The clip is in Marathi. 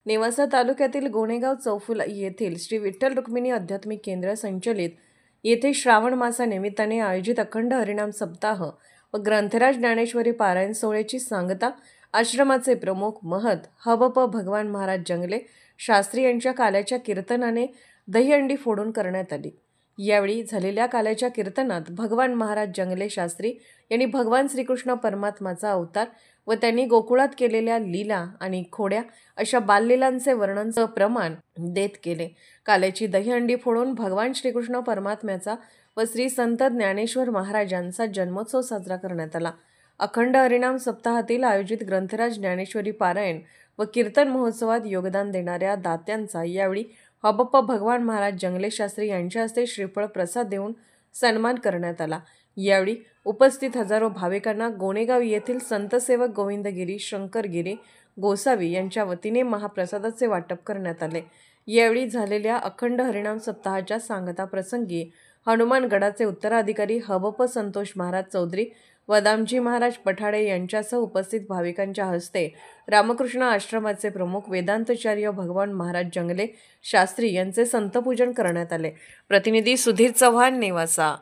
नेवासा तालुक्यातील गोणेगाव चौफुला येथील श्री विठ्ठल रुक्मिणी आध्यात्मिक केंद्र संचलित येथे श्रावण मासानिमित्ताने आयोजित अखंड हरिनाम सप्ताह व ग्रंथराज ज्ञानेश्वरी पारायण सोहळ्याची सांगता आश्रमाचे प्रमुख महंत हबप भगवान महाराज जंगले शास्त्री यांच्या काल्याच्या कीर्तनाने दहीहंडी फोडून करण्यात आली। यावेळी झालेल्या काल्याच्या कीर्तनात भगवान महाराज जंगले शास्त्री यांनी भगवान श्रीकृष्ण परमात्माचा अवतार व त्यांनी गोकुळात केलेल्या लीला आणि खोड्या अशा बाललीलांचे वर्णन प्रमाण देत केले। काल्याची दहीहंडी फोडून भगवान श्रीकृष्ण परमात्म्याचा व श्री संत ज्ञानेश्वर महाराजांचा जन्मोत्सव साजरा करण्यात आला। अखंड हरिनाम सप्ताहातील आयोजित ग्रंथराज ज्ञानेश्वरी पारायण व कीर्तन महोत्सवात योगदान देणाऱ्या दात्यांचा यावेळी हबप भगवान महाराज जंगले शास्त्री यांच्या हस्ते श्रीफळ प्रसाद देऊन सन्मान करण्यात आला। यावेळी उपस्थित हजारो भाविकांना गोणेगाव येथील संतसेवक गोविंदगिरी शंकरगिरी गोसावी यांच्या वतीने महाप्रसादाचे वाटप करण्यात आले। यावेळी झालेल्या अखंड हरिनाम सप्ताहाच्या सांगता प्रसंगी हनुमानगडाचे उत्तराधिकारी हबप संतोष महाराज चौधरी व दामजी महाराज पठाडे यांच्यासह उपस्थित भाविकांच्या हस्ते रामकृष्ण आश्रमाचे प्रमुख वेदांताचार्य भगवान महाराज जंगले शास्त्री यांचे संतपूजन करण्यात आले। प्रतिनिधी सुधीर चव्हाण, नेवासा।